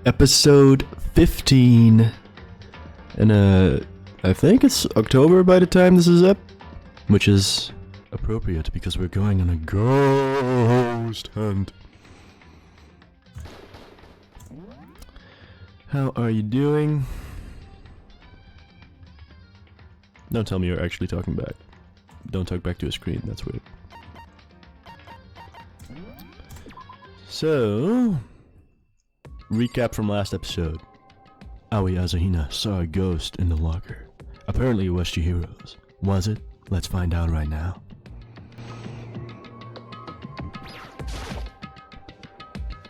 Episode 15. And I think it's October by the time this is up, which is appropriate because we're going on a ghost hunt. How are you doing? Don't tell me you're actually talking back. Don't talk back to a screen, that's weird. So, recap from last episode. Aoi Hina saw a ghost in the locker. Apparently it was Chihiro's. Was it? Let's find out right now.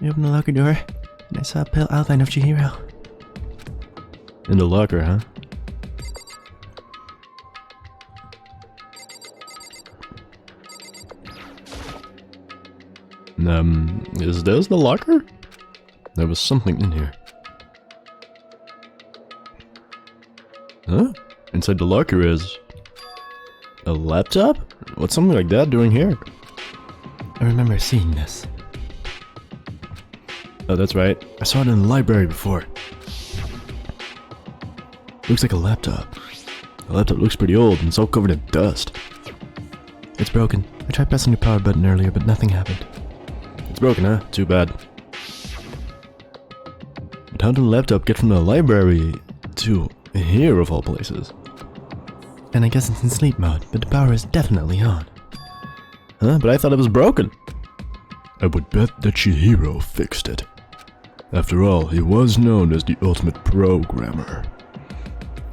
I opened the locker door, and I saw a pale outline of Chihiro. In the locker, huh? Is this the locker? There was something in here. Huh? Inside the locker is... a laptop? What's something like that doing here? I remember seeing this. Oh, that's right. I saw it in the library before. Looks like a laptop. The laptop looks pretty old and it's all covered in dust. It's broken. I tried pressing the power button earlier, but nothing happened. It's broken, huh? Too bad. But how did the laptop get from the library to here of all places? And I guess it's in sleep mode, but the power is definitely on. Huh? But I thought it was broken. I would bet that Chihiro fixed it. After all, he was known as the ultimate programmer.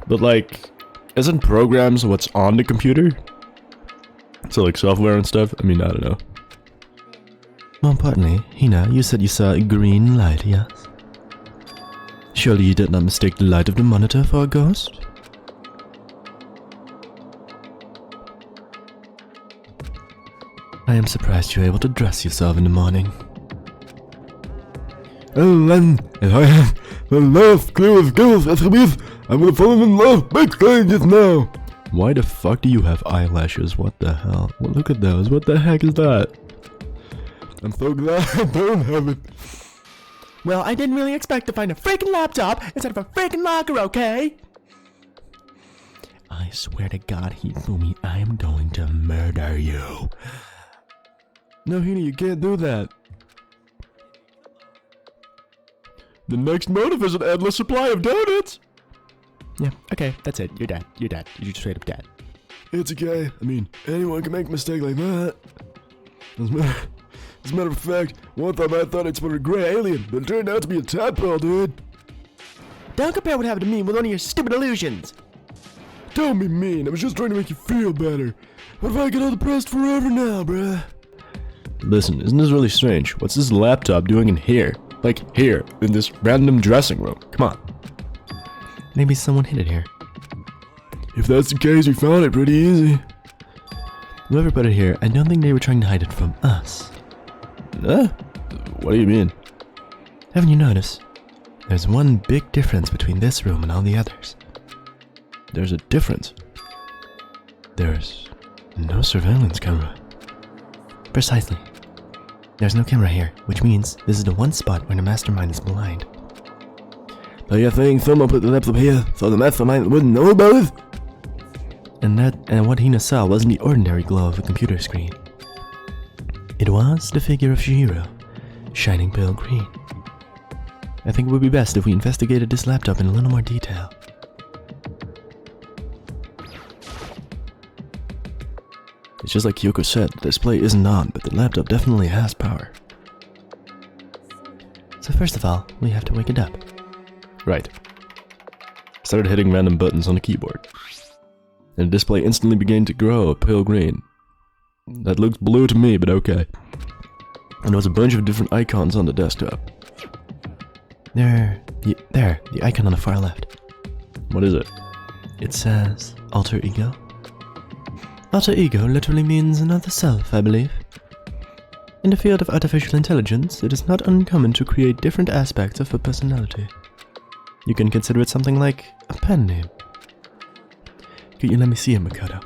But like, isn't programs what's on the computer? So like software and stuff? I mean, I don't know. More importantly, Hina, you said you saw a green light, yes? Surely you did not mistake the light of the monitor for a ghost? I am surprised you were able to dress yourself in the morning. Oh, and if I have the last clue of skills attributes, I would have fallen in love big time just now. Why the fuck do you have eyelashes? What the hell? Well, look at those. What the heck is that? I'm so glad I don't have it. Well, I didn't really expect to find a freaking laptop instead of a freaking locker, okay? I swear to God, Hifumi, I am going to murder you. No, Hina, you can't do that. The next motive is an endless supply of donuts. Yeah, okay, that's it. You're dead. You're dead. You're straight up dead. It's okay. I mean, anyone can make a mistake like that. As a matter of fact, one time I thought I'd spot a gray alien, but it turned out to be a tadpole, dude. Don't compare what happened to me with one of your stupid illusions. Don't be mean. I was just trying to make you feel better. What if I get all depressed forever now, bruh? Listen, isn't this really strange? What's this laptop doing in here? Like here, in this random dressing room. Come on. Maybe someone hid it here. If that's the case, we found it pretty easy. Whoever put it here, I don't think they were trying to hide it from us. What do you mean? Haven't you noticed? There's one big difference between this room and all the others. There's a difference. There's no surveillance camera. Precisely. There's no camera here, which means this is the one spot where the mastermind is blind. So you're saying someone put the laptop here so the mastermind wouldn't know about it? And what Hina saw wasn't the ordinary glow of a computer screen. It was the figure of Chihiro, shining pale green. I think it would be best if we investigated this laptop in a little more detail. It's just like Kyoko said, the display isn't on, but the laptop definitely has power. So first of all, we have to wake it up. Right. Started hitting random buttons on the keyboard. And the display instantly began to grow a pale green. That looks blue to me, but okay. And there was a bunch of different icons on the desktop. There, the icon on the far left. What is it? It says alter ego. Alter ego literally means another self, I believe. In the field of artificial intelligence, it is not uncommon to create different aspects of a personality. You can consider it something like a pen name. Could you let me see it, Makoto?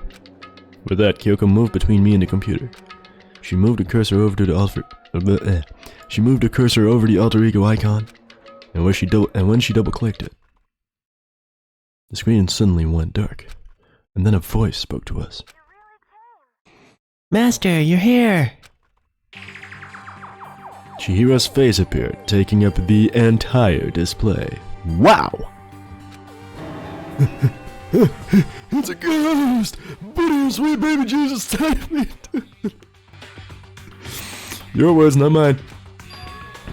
With that, Kyoko moved between me and the computer. She moved her cursor over to the alter ego icon, and when she double clicked it, the screen suddenly went dark, and then a voice spoke to us. Master, you're here! Chihiro's face appeared, taking up the entire display. Wow! It's a ghost! Buddy, sweet baby Jesus, save me! Your words, not mine.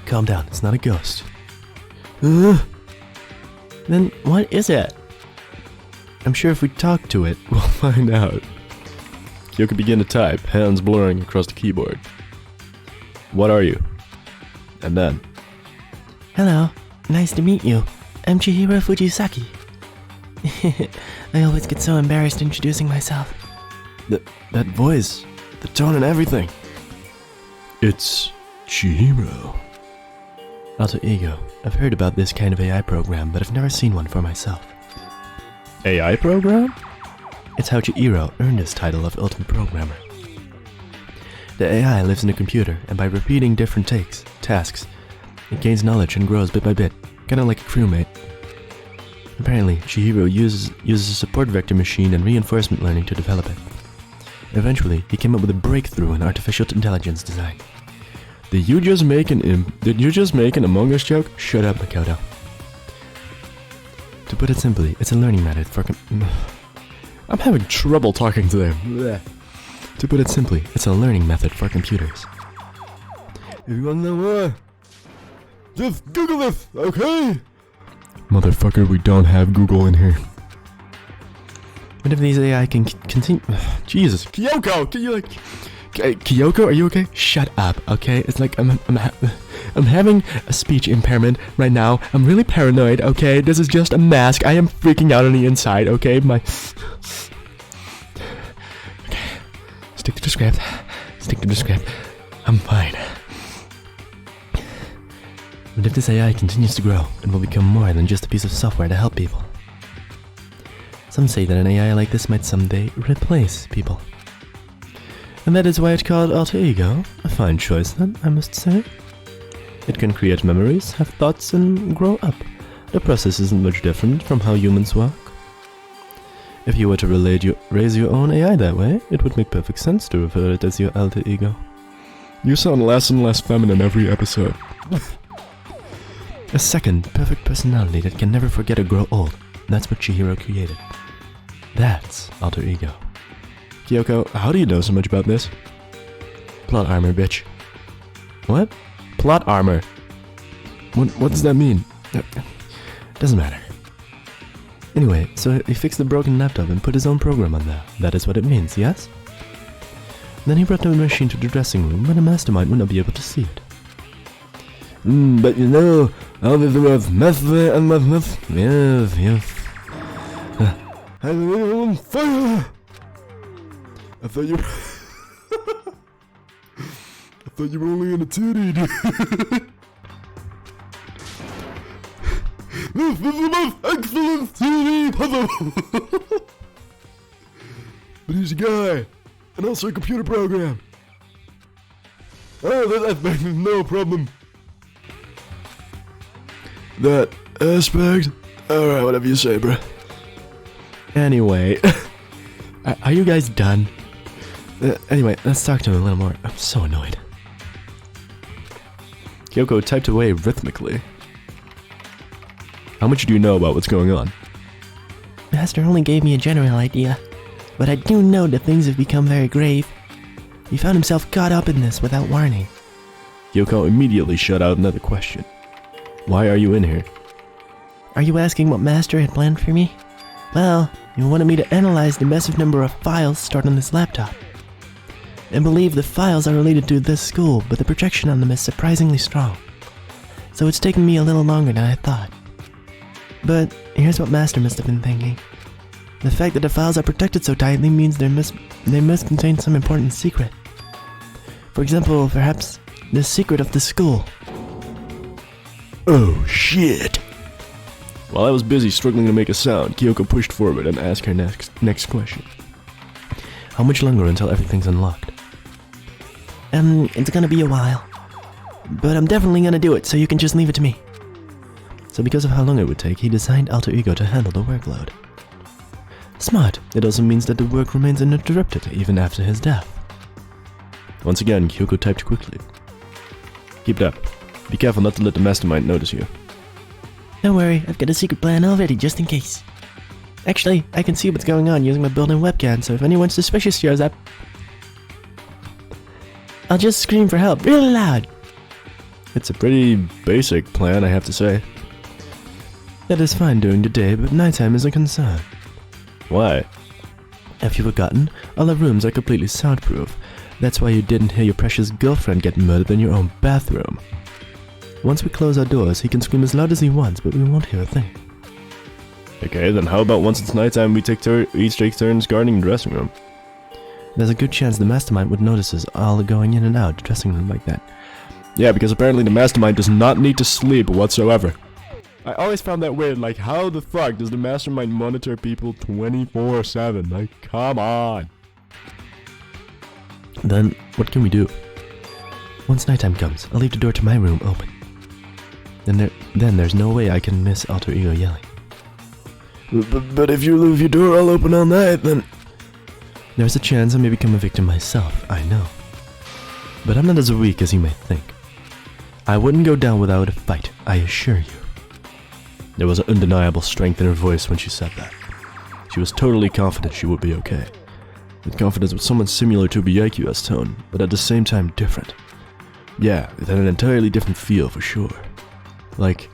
Calm down, it's not a ghost. Then what is it? I'm sure if we talk to it, we'll find out. Kyoko began to type, hands blurring across the keyboard. What are you? And then... Hello, nice to meet you. I'm Chihiro Fujisaki. I always get so embarrassed introducing myself. That voice, the tone and everything. It's Chihiro. Alter ego. I've heard about this kind of AI program, but I've never seen one for myself. AI program? It's how Chihiro earned his title of Ultimate Programmer. The AI lives in a computer, and by repeating different tasks, it gains knowledge and grows bit by bit, kinda like a crewmate. Apparently, Chihiro uses a support vector machine and reinforcement learning to develop it. Eventually, he came up with a breakthrough in artificial intelligence design. Did you just make an Among Us joke? Shut up, Makoto. To put it simply, it's a learning method for I'm having trouble talking today. Blech. To put it simply, it's a learning method for computers. If you wanna know more, just Google this, okay? Motherfucker, we don't have Google in here. What if these AI can continue? Jesus, Kyoko, can you like... Kyoko, are you okay? Shut up, okay? It's like I'm having a speech impairment right now. I'm really paranoid, okay? This is just a mask. I am freaking out on the inside, okay? Okay. Stick to the script. Stick to the script. I'm fine. But if this AI continues to grow, it will become more than just a piece of software to help people. Some say that an AI like this might someday replace people. And that is why it's called Alter Ego. A fine choice, then, I must say. It can create memories, have thoughts, and grow up. The process isn't much different from how humans work. If you were to raise your own AI that way, it would make perfect sense to refer to it as your Alter Ego. You sound less and less feminine every episode. A second, perfect personality that can never forget or grow old. That's what Chihiro created. That's Alter Ego. Kyoko, how do you know so much about this? Plot armor, bitch. What? Plot armor? What does that mean? Doesn't matter. Anyway, so he fixed the broken laptop and put his own program on there. That is what it means, yes? Then he brought the machine to the dressing room, but a mastermind would not be able to see it. But you know, all of the words master and master. Yes. I am on fire! I thought you were only in a titty, dude. This is the most excellent TV puzzle! But he's a guy, and also a computer program. Oh, that aspect is no problem. That aspect? Alright, whatever you say, bruh. Anyway, are you guys done? Anyway, let's talk to him a little more. I'm so annoyed. Kyoko typed away rhythmically. How much do you know about what's going on? Master only gave me a general idea, but I do know that things have become very grave. He found himself caught up in this without warning. Kyoko immediately shut out another question. Why are you in here? Are you asking what Master had planned for me? Well, he wanted me to analyze the massive number of files stored on this laptop. I believe the files are related to this school, but the projection on them is surprisingly strong. So it's taken me a little longer than I thought. But here's what Master must have been thinking. The fact that the files are protected so tightly means they must contain some important secret. For example, perhaps the secret of the school. Oh shit! While I was busy struggling to make a sound, Kyoko pushed forward and asked her next question. How much longer until everything's unlocked? It's gonna be a while. But I'm definitely gonna do it, so you can just leave it to me. So because of how long it would take, he designed Alter Ego to handle the workload. Smart. It also means that the work remains uninterrupted even after his death. Once again, Kyoko typed quickly. Keep it up. Be careful not to let the mastermind notice you. Don't worry, I've got a secret plan already, just in case. Actually, I can see what's going on using my built-in webcam, so if anyone suspicious shows up, I'll just scream for help really loud. It's a pretty basic plan, I have to say. That is fine during the day, but nighttime is a concern. Why? Have you forgotten? All our rooms are completely soundproof. That's why you didn't hear your precious girlfriend get murdered in your own bathroom. Once we close our doors, he can scream as loud as he wants, but we won't hear a thing. Okay, then how about once it's nighttime, we each take turns guarding the dressing room? There's a good chance the mastermind would notice us all going in and out the dressing room like that. Yeah, because apparently the mastermind does not need to sleep whatsoever. I always found that weird, like how the fuck does the mastermind monitor people 24/7? Like, come on. Then, what can we do? Once nighttime comes, I'll leave the door to my room open. Then there's no way I can miss Alter Ego yelling. But if you leave your door all open all night, then... There's a chance I may become a victim myself, I know. But I'm not as weak as you may think. I wouldn't go down without a fight, I assure you. There was an undeniable strength in her voice when she said that. She was totally confident she would be okay. That confidence was somewhat similar to Byakuya's tone, but at the same time different. Yeah, it had an entirely different feel for sure. Like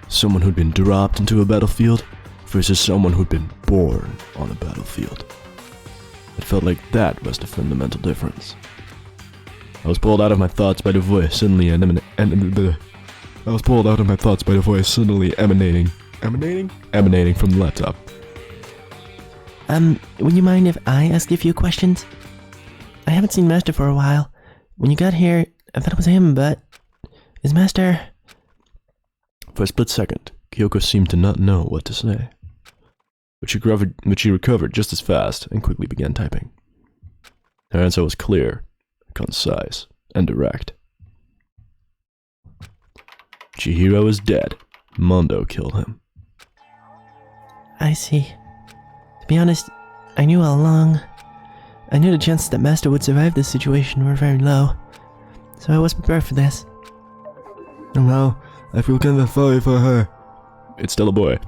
someone who'd been dropped into a battlefield versus someone who'd been born on a battlefield. It felt like that was the fundamental difference. I was pulled out of my thoughts by the voice suddenly emanating from the laptop. Would you mind if I ask you a few questions? I haven't seen Master for a while. When you got here, I thought it was him, but... Is Master... For a split second, Kyoko seemed to not know what to say. But she recovered just as fast and quickly began typing. Her answer was clear, concise, and direct. Chihiro is dead. Mondo killed him. I see. To be honest, I knew all along. I knew the chances that Master would survive this situation were very low. So I was prepared for this. Oh no, I feel kind of sorry for her. It's still a boy.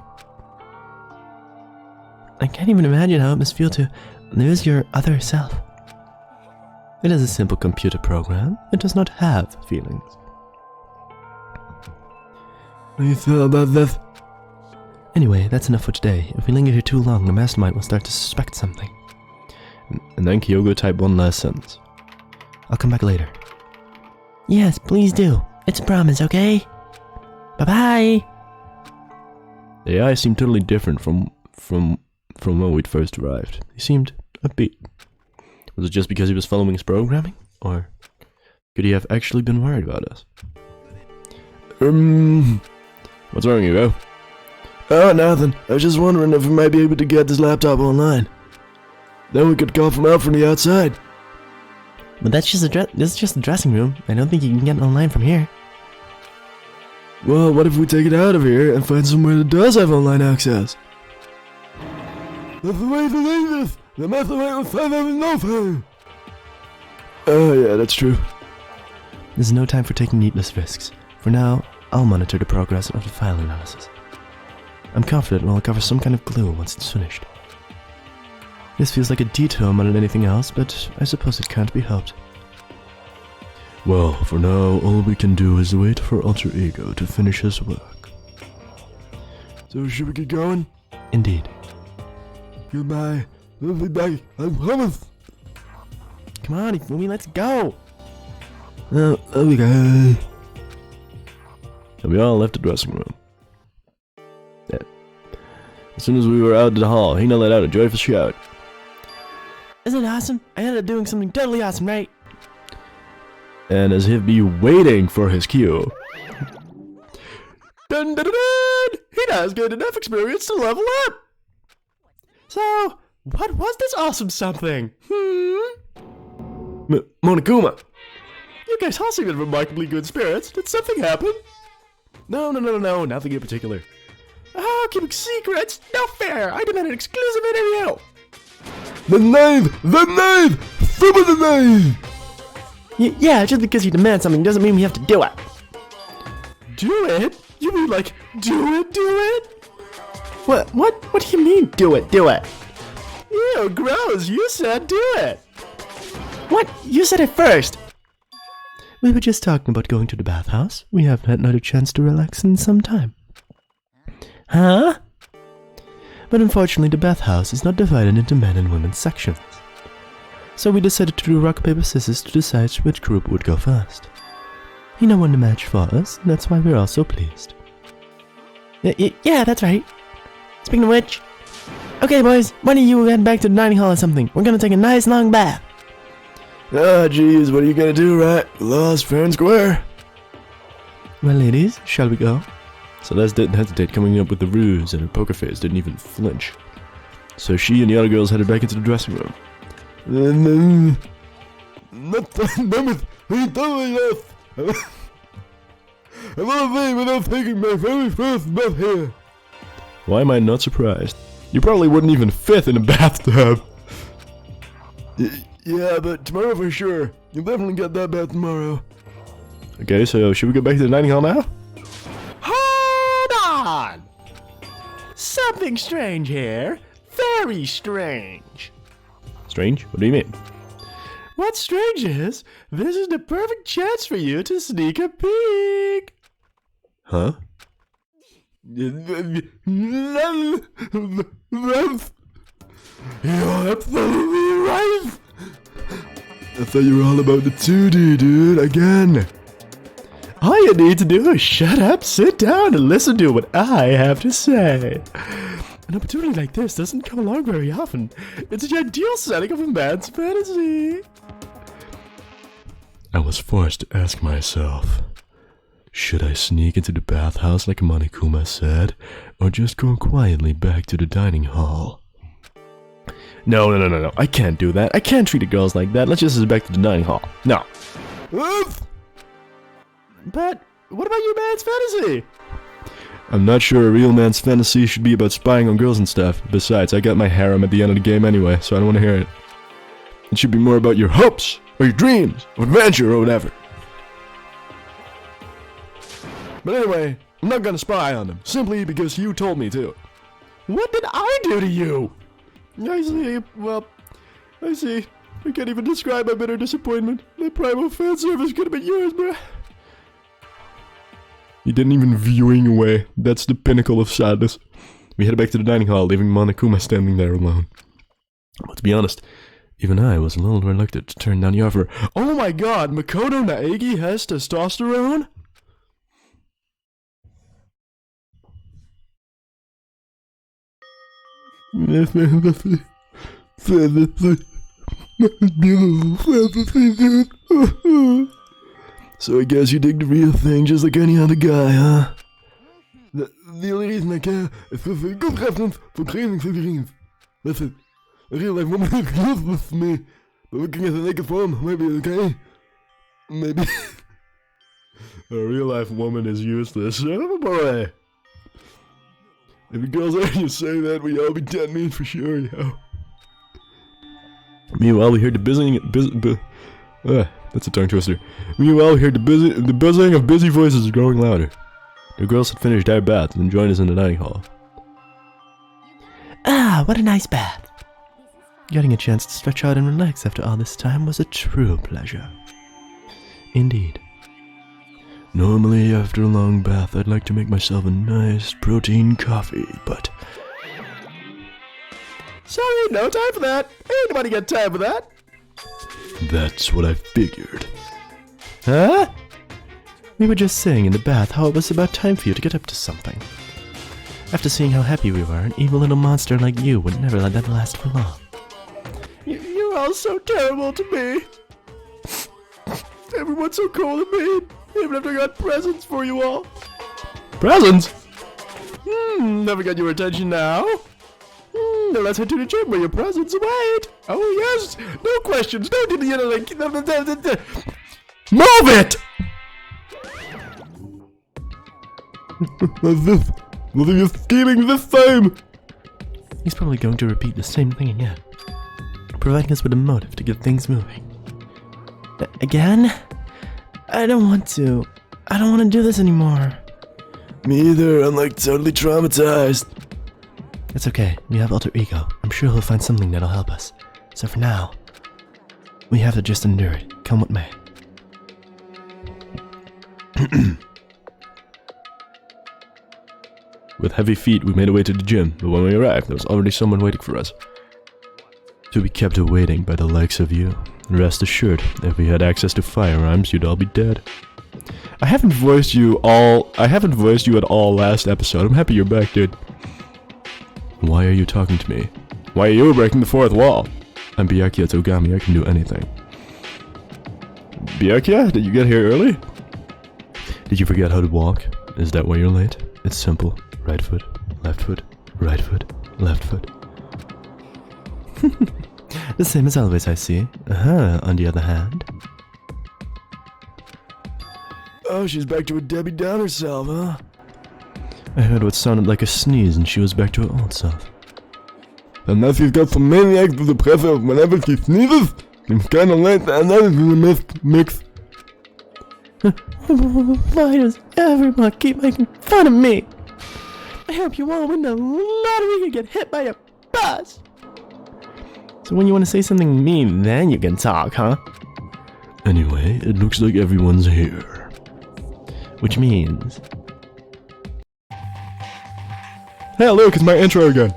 I can't even imagine how it must feel to lose your other self. It is a simple computer program. It does not have feelings. How do you feel about this? Anyway, that's enough for today. If we linger here too long, the mastermind will start to suspect something. And then Kyoko typed one last sentence. I'll come back later. Yes, please do. It's a promise, okay? Bye-bye! The AI seemed totally different from when we'd first arrived. He seemed upbeat. Was it just because he was following his programming? Or could he have actually been worried about us? What's wrong, Hugo? Oh, nothing. I was just wondering if we might be able to get this laptop online. Then we could call from out from the outside. But that's just a dressing room. I don't think you can get online from here. Well, what if we take it out of here and find somewhere that does have online access? That's the way to do this! The mastermind will find out in no time! Oh yeah, that's true. There's no time for taking needless risks. For now, I'll monitor the progress of the file analysis. I'm confident we'll uncover some kind of clue once it's finished. This feels like a detour more than anything else, but I suppose it can't be helped. Well, for now, all we can do is wait for Alter Ego to finish his work. So should we get going? Indeed. Goodbye. We'll be back. I promise. Come on, Ifumi, let's go! Oh, okay. And we all left the dressing room. Yeah. As soon as we were out of the hall, Hina let out a joyful shout. Isn't it awesome? I ended up doing something totally awesome, right? And as if be waiting for his cue. Dun dun dun dun! Hina has gained enough experience to level up! So, what was this awesome something? Monokuma, You guys all seem in remarkably good spirits. Did something happen? No, nothing in particular. Oh, keeping secrets? No fair! I demand an exclusive interview! The knave! From the knave! Yeah, just because you demand something doesn't mean we have to do it. Do it? You mean like, do it? What do you mean, do it? Ew, gross, you said do it! What? You said it first! We were just talking about going to the bathhouse. We haven't had another chance to relax in some time. Huh? But unfortunately, the bathhouse is not divided into men and women's sections. So we decided to do rock, paper, scissors to decide which group would go first. Hina won the match for us, and that's why we're all so pleased. Yeah, that's right. Speaking of which, okay boys, why don't you head back to the dining hall or something? We're gonna take a nice long bath. Ah, jeez, what are you gonna do, right? Lost fair and square. Well, ladies, shall we go? Celeste didn't hesitate coming up with the ruse, and her poker face didn't even flinch. So she and the other girls headed back into the dressing room. Not done with he totally left. I'm on a day without taking my very first bath here. Why am I not surprised? You probably wouldn't even fit in a bathtub. Yeah, but tomorrow for sure. You'll definitely get that bath tomorrow. Okay, so should we go back to the dining hall now? Hold on! Something strange here. Very strange. Strange? What do you mean? What's strange is, this is the perfect chance for you to sneak a peek. Huh? You're absolutely right! I thought you were all about the 2D, dude, again! All you need to do is shut up, sit down, and listen to what I have to say. An opportunity like this doesn't come along very often. It's the ideal setting of a man's fantasy. I was forced to ask myself, should I sneak into the bathhouse like Monokuma said, or just go quietly back to the dining hall? No. I can't do that. I can't treat the girls like that. Let's just head back to the dining hall. No. But what about your man's fantasy? I'm not sure a real man's fantasy should be about spying on girls and stuff. Besides, I got my harem at the end of the game anyway, so I don't want to hear it. It should be more about your hopes, or your dreams, of adventure, or whatever. But anyway, I'm not gonna spy on them, simply because you told me to. What did I do to you? I see. I can't even describe my bitter disappointment. My primal fan service could have been yours, bruh. You didn't even viewing away. That's the pinnacle of sadness. We headed back to the dining hall, leaving Monokuma standing there alone. But to be honest, even I was a little reluctant to turn down the offer. Oh my god, Makoto Naegi has testosterone? So I guess you dig the real thing just like any other guy, huh? The only reason I care is because a good reference for training figurines. Listen, a real life woman is useless to me, but looking at the naked form might be okay. Maybe. A real life woman is useless. Oh boy. If the girls heard you say that, we'd all be dead meat for sure, yo. Meanwhile, we heard the that's a tongue twister. Meanwhile, we heard the buzzing of busy voices growing louder. The girls had finished their baths and joined us in the dining hall. Ah, what a nice bath. Getting a chance to stretch out and relax after all this time was a true pleasure. Indeed. Normally, after a long bath, I'd like to make myself a nice protein coffee, but... Sorry, no time for that. Ain't nobody got time for that. That's what I figured. Huh? We were just saying in the bath how it was about time for you to get up to something. After seeing how happy we were, an evil little monster like you would never let that last for long. You're all so terrible to me. Everyone's so cold and mean. Even after I got presents for you all. Presents? Never got your attention now. Now let's head to the gym where your presents await. Oh yes, no questions, no to the interlink. Move it! What's this? What are you scheming this time? He's probably going to repeat the same thing again, providing us with a motive to get things moving. Again? I don't want to. I don't want to do this anymore. Me either, I'm like totally traumatized. It's okay, we have alter ego. I'm sure he'll find something that'll help us. So for now, we have to just endure it, come what may. With heavy feet, we made our way to the gym, but when we arrived, there was already someone waiting for us. To be kept awaiting by the likes of you. Rest assured, if we had access to firearms, you'd all be dead. I haven't voiced you at all last episode. I'm happy you're back, dude. Why are you talking to me? Why are you breaking the fourth wall? I'm Byakuya Togami, I can do anything. Byakuya, did you get here early? Did you forget how to walk? Is that why you're late? It's simple. Right foot, left foot, right foot, left foot. The same as always, I see. On the other hand. Oh, she's back to a Debbie Downer self, huh? I heard what sounded like a sneeze and she was back to her old self. Unless she's got some maniacs with the pressure of whenever she sneezes, it's kinda late to add that into the mix. Why does everyone keep making fun of me? I hope you all win the lottery and get hit by a bus. So when you want to say something mean, then you can talk, huh? Anyway, it looks like everyone's here. Which means... Hey, look, it's my intro again.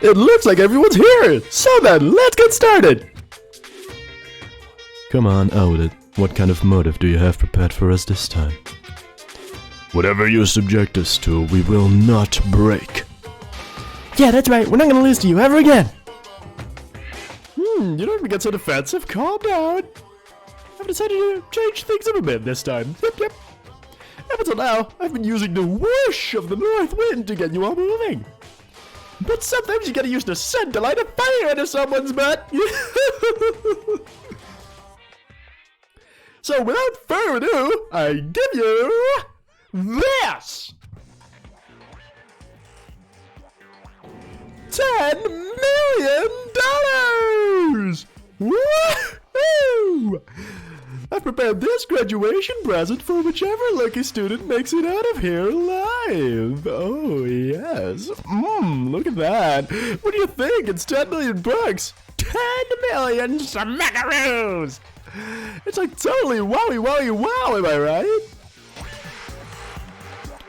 It looks like everyone's here! So then, let's get started! Come on, out with it. What kind of motive do you have prepared for us this time? Whatever you subject us to, we will not break. Yeah, that's right. We're not gonna lose to you ever again. You don't even get so defensive. Calm down. I've decided to change things up a bit this time. Yep. Up until now, I've been using the whoosh of the north wind to get you all moving. But sometimes you gotta use the sun to light a fire into someone's butt. So without further ado, I give you this! $10 million! Woohoo! I've prepared this graduation present for whichever lucky student makes it out of here alive. Oh, yes. Look at that. What do you think? It's 10 million bucks. 10 million smackaroos! It's like totally wowie, wow, am I right?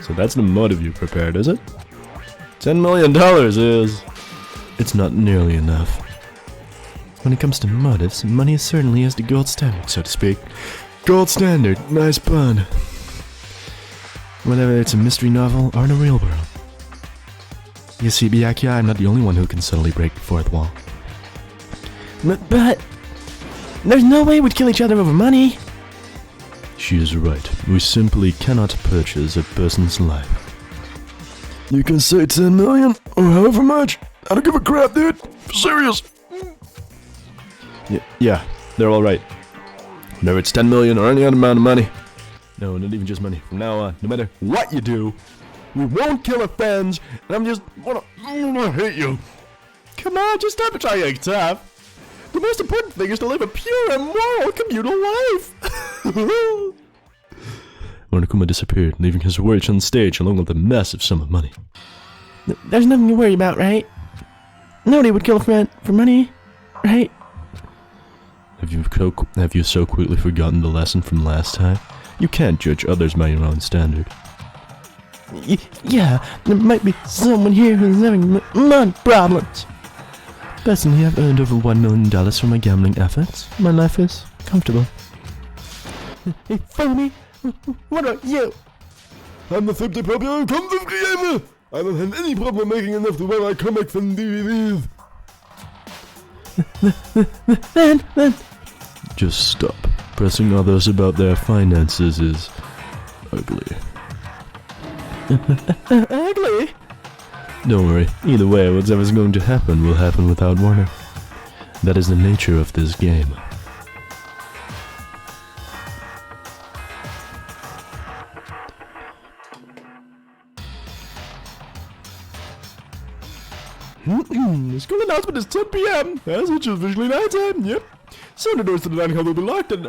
So that's the motive you prepared, is it? $10 million is... It's not nearly enough. When it comes to motives, money certainly is the gold standard, so to speak. Gold standard, nice pun. Whether it's a mystery novel or in a real world. You see, Byakuya, I'm not the only one who can subtly break the fourth wall. But there's no way we'd kill each other over money. She is right. We simply cannot purchase a person's life. You can say 10 million, or however much. I don't give a crap, dude. Serious. Yeah, they're all right. Whenever it's 10 million or any other amount of money. No, not even just money. From now on, no matter what you do, we won't kill our friends, and I'm just wanna hate you. Come on, just stop trying to act tough. The most important thing is to live a pure and moral communal life. Monokuma disappeared, leaving his words on stage along with a massive sum of money. There's nothing to worry about, right? Nobody would kill a friend for money, right? Have you so quickly forgotten the lesson from last time? You can't judge others by your own standard. Yeah, there might be someone here who's having money problems. Personally, I've earned over $1 million from my gambling efforts. My life is comfortable. Hey, follow me. What about you? I'm the simply popular content creator. I don't have any problem making enough to buy my comics and DVDs. Then. Just stop. Pressing others about their finances is ugly. Ugly? Don't worry, either way, whatever's going to happen will happen without warning. That is the nature of this game. The school announcement is 10 p.m. as it's officially nighttime. Yep. Soon the doors to the dining hall will be locked and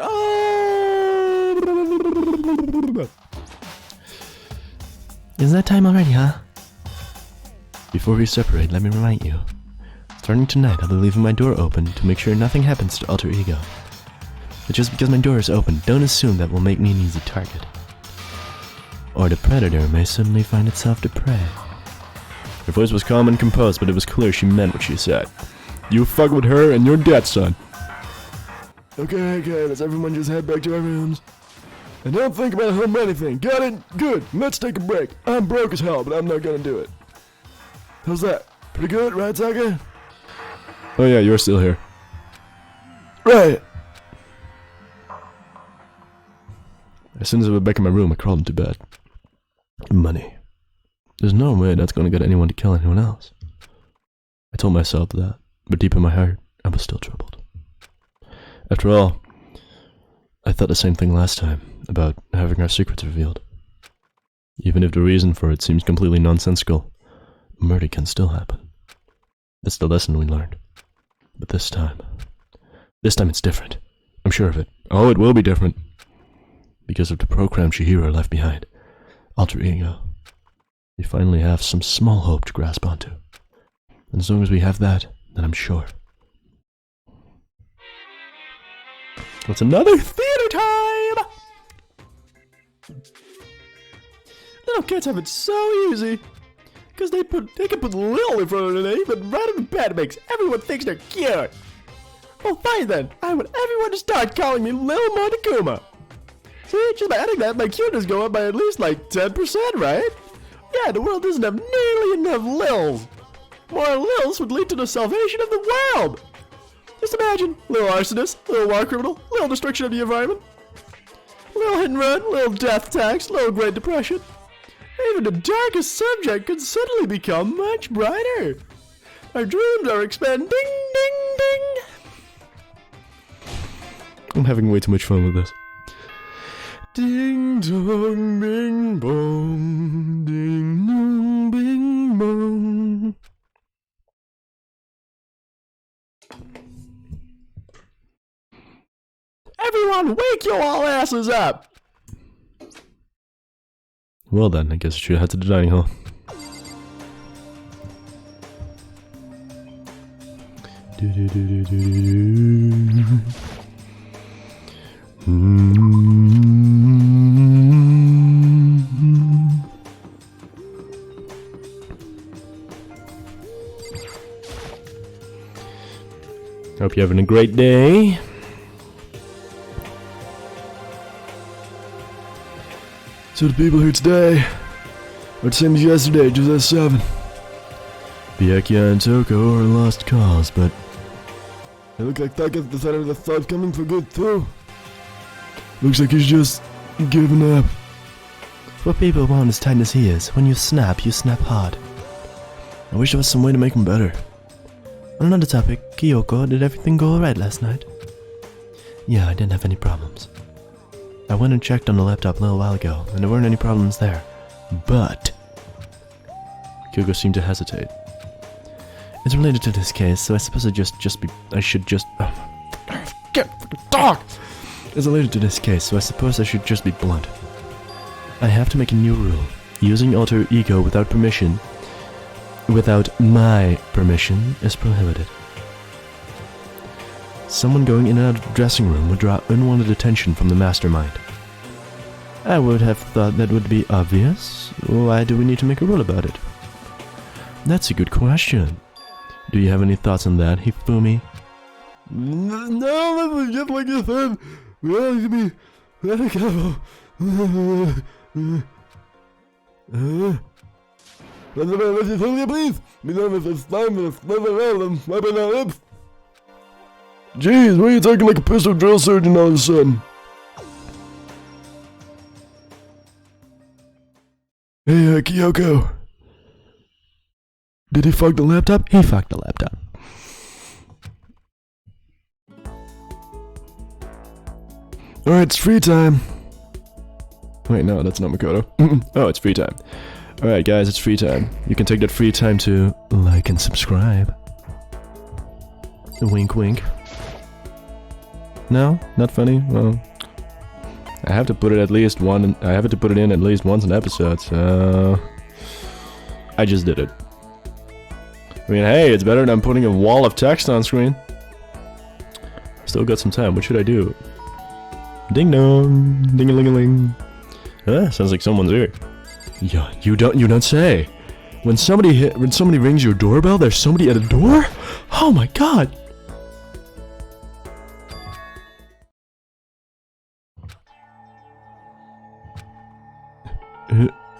Is that time already, huh? Before we separate, let me remind you. Starting tonight, I'll be leaving my door open to make sure nothing happens to Alter Ego. But just because my door is open, don't assume that will make me an easy target. Or the predator may suddenly find itself to prey. Her voice was calm and composed, but it was clear she meant what she said. You fuck with her and you're dead, son. Okay, let's everyone just head back to our rooms. And don't think about home anything. Got it? Good. Let's take a break. I'm broke as hell, but I'm not gonna do it. How's that? Pretty good, right, Saka? Oh yeah, you're still here. Right. As soon as I was back in my room, I crawled into bed. Money. There's no way that's gonna get anyone to kill anyone else. I told myself that, but deep in my heart, I was still troubled. After all, I thought the same thing last time, about having our secrets revealed. Even if the reason for it seems completely nonsensical, murder can still happen. That's the lesson we learned. But this time it's different. I'm sure of it. Oh, it will be different. Because of the program Chihiro left behind. Alter Ego. We finally have some small hope to grasp onto. And as long as we have that, then I'm sure. It's another theater time! Little kids have it so easy. Because they can put Lil in front of their name, but right in the bed makes everyone thinks they're cute. Well, fine then. I want everyone to start calling me Lil Monokuma. See, just by adding that, my cuteness go up by at least like 10%, right? Yeah, the world doesn't have nearly enough Lils. More Lils would lead to the salvation of the world. Just imagine, little arsonist, little war criminal, little destruction of the environment, little hit and run, little death tax, little Great Depression. Even the darkest subject could suddenly become much brighter. Our dreams are expanding, ding, ding. I'm having way too much fun with this. Ding dong, bing bong, ding dong, bing bong. Everyone, wake your all asses up! Well then, I guess I should head to the dining hall. Hope you're having a great day. So the people here today are the same as yesterday, just at 7. Byakuya and Toko are lost cause, but It looks like Taka's decided to start coming for good too. Looks like he's just giving up. What people want as tight as he is. When you snap hard. I wish there was some way to make him better. On another topic, Kyoko, did everything go alright last night? Yeah, I didn't have any problems. I went and checked on the laptop a little while ago, and there weren't any problems there. But Kyoko seemed to hesitate. it's related to this case, so I suppose I should just Get fucking dog! It's related to this case, so I suppose I should just be blunt. I have to make a new rule. Using alter ego without permission, without my permission, is prohibited. Someone going in and out of the dressing room would draw unwanted attention from the mastermind. I would have thought that would be obvious. Why do we need to make a rule about it? That's a good question. Do you have any thoughts on that, Hifumi? No, let's just like you said. We all need to be very careful. Let's just hold your please. We know if it's time to slip around and wiping our lips. Jeez, why are you talking like a pistol drill surgeon all of a sudden? Hey, Kyoko. Did he fuck the laptop? He fucked the laptop. Alright, it's free time. Wait, no, that's not Makoto. Oh, it's free time. Alright, guys, it's free time. You can take that free time to like and subscribe. Wink, wink. No? Not funny? Well, I have to put it at least I have to put it in at least once an episode, so I just did it. I mean, hey, it's better than putting a wall of text on screen. Still got some time. What should I do? Ding dong, ding a ling a ling. Sounds like someone's here. Yeah, you don't say. When somebody rings your doorbell, there's somebody at the door? Oh my god.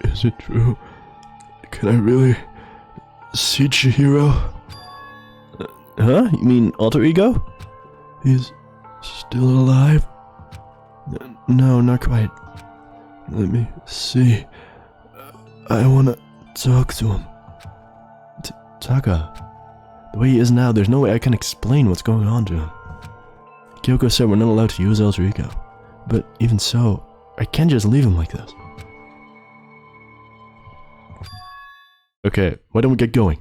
Is it true? Can I really see Chihiro? Huh? You mean alter ego? He's still alive? No, not quite. Let me see. I wanna talk to him. Taka. The way he is now, there's no way I can explain what's going on to him. Kyoko said we're not allowed to use alter ego. But even so, I can't just leave him like this. Okay, why don't we get going?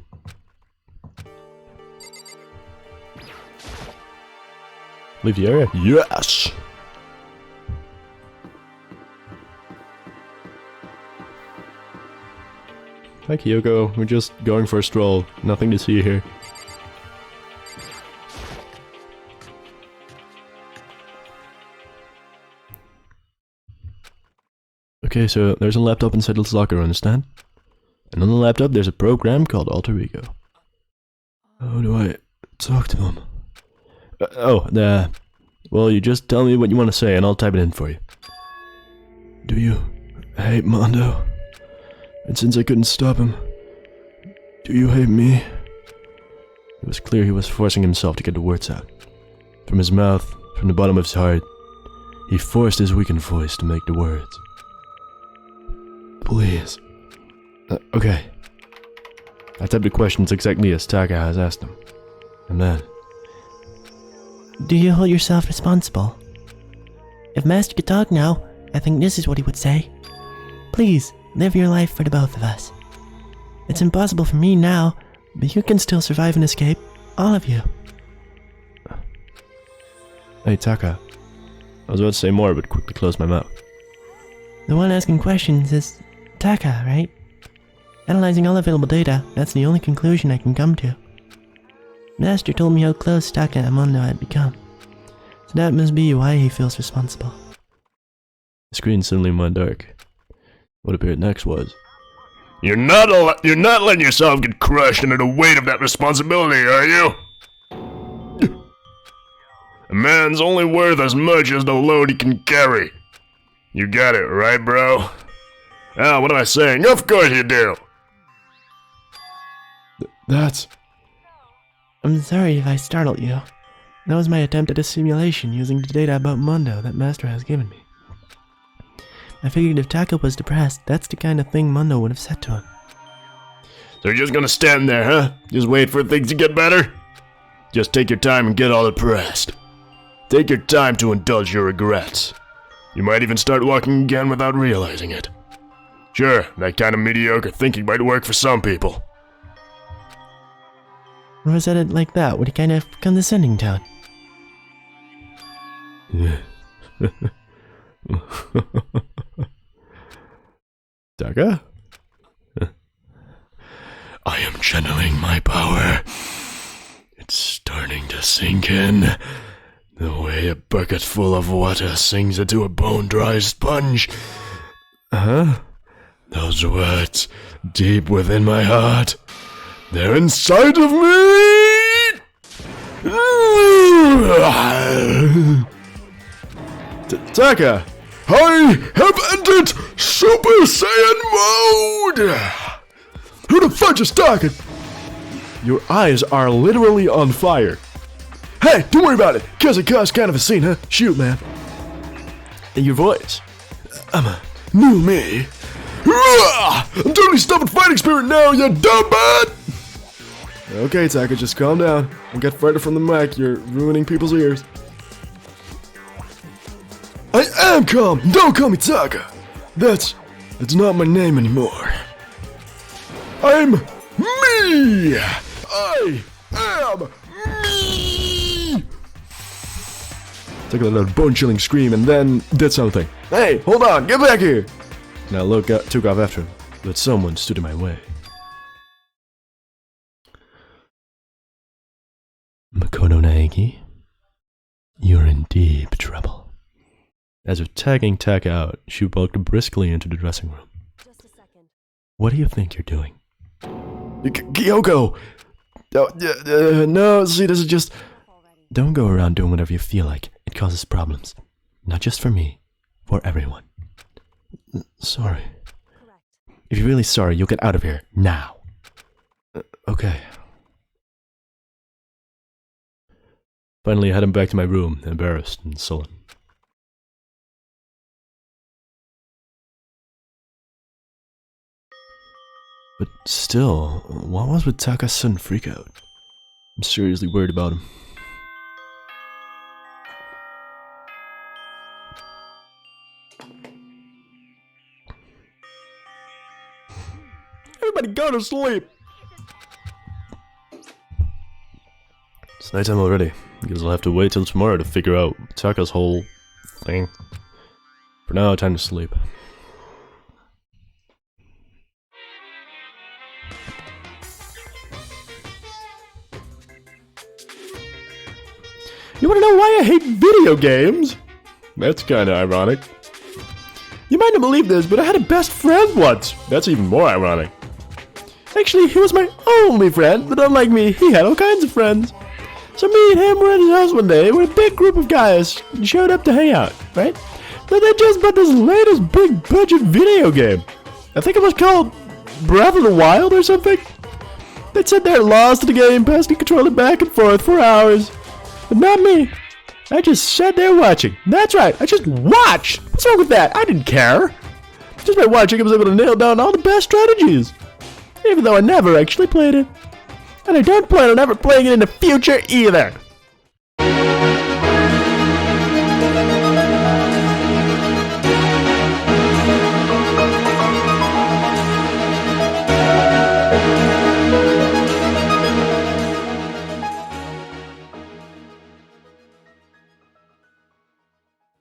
Leave the area? Yes! Hi Kyoko, we're just going for a stroll. Nothing to see here. Okay, so there's a laptop inside this locker, understand? And on the laptop there's a program called Alter Ego. How do I talk to him? Well, you just tell me what you want to say and I'll type it in for you. Do you hate Mondo? And since I couldn't stop him, do you hate me? It was clear he was forcing himself to get the words out. From his mouth, from the bottom of his heart, he forced his weakened voice to make the words. Please. Okay. I typed the questions exactly as Taka has asked them. And then... Do you hold yourself responsible? If Master could talk now, I think this is what he would say. Please, live your life for the both of us. It's impossible for me now, but you can still survive and escape. All of you. Hey, Taka. I was about to say more, but quickly closed my mouth. The one asking questions is Taka, right? Analyzing all available data, that's the only conclusion I can come to. Master told me how close Taka and Mondo had become. So that must be why he feels responsible. The screen suddenly went dark. What appeared next was... You're not letting yourself get crushed under the weight of that responsibility, are you? A man's only worth as much as the load he can carry. You got it, right, bro? Ah, what am I saying? Of course you do! That's... I'm sorry if I startled you. That was my attempt at a simulation using the data about Mondo that Master has given me. I figured if Taka was depressed, that's the kind of thing Mondo would have said to him. So you're just gonna stand there, huh? Just wait for things to get better? Just take your time and get all depressed. Take your time to indulge your regrets. You might even start walking again without realizing it. Sure, that kind of mediocre thinking might work for some people. Or was that it like that, with a kind of condescending tone? Taka? I am channeling my power. It's starting to sink in. The way a bucket full of water sinks into a bone-dry sponge. Huh? Those words, deep within my heart, they're inside of me! Taka! I have entered Super Saiyan mode! Who the fudge is talking? Your eyes are literally on fire. Hey, don't worry about it, cause it caused kind of a scene, huh? Shoot, man. And your voice. I'm a new me. I'm totally stuffed with fighting spirit now, you dumb butt! Okay, Taka, just calm down. Don't get further from the mic, you're ruining people's ears. I am calm! Don't call me Taka! That's not my name anymore. I'm me! I am me! Took a little bone-chilling scream and then did something. Hey, hold on, get back here! Now look, took off after him, but someone stood in my way. Makoto Naegi, you're in deep trouble. As if tagging Taka out, she walked briskly into the dressing room. Just a second. What do you think you're doing? Kyoko! No, see, this is just... Don't go around doing whatever you feel like. It causes problems. Not just for me, for everyone. Sorry. Correct. If you're really sorry, you'll get out of here, now. Okay. Finally, I headed back to my room, embarrassed and sullen. But still, what was with Taka's sudden freakout? I'm seriously worried about him. Everybody go to sleep! It's nighttime already. Guess I'll have to wait till tomorrow to figure out Taka's whole thing. For now, time to sleep. You wanna know why I hate video games? That's kinda ironic. You might not believe this, but I had a best friend once. That's even more ironic. Actually, he was my only friend, but unlike me, he had all kinds of friends. So me and him were at his house one day, we're a big group of guys, and showed up to hang out, right? But they just bought this latest big budget video game. I think it was called Breath of the Wild or something. They'd sit there lost in the game, passing the controller back and forth for hours. But not me. I just sat there watching. That's right, I just watched. What's wrong with that? I didn't care. Just by watching, I was able to nail down all the best strategies. Even though I never actually played it. And I don't plan on ever playing it in the future either.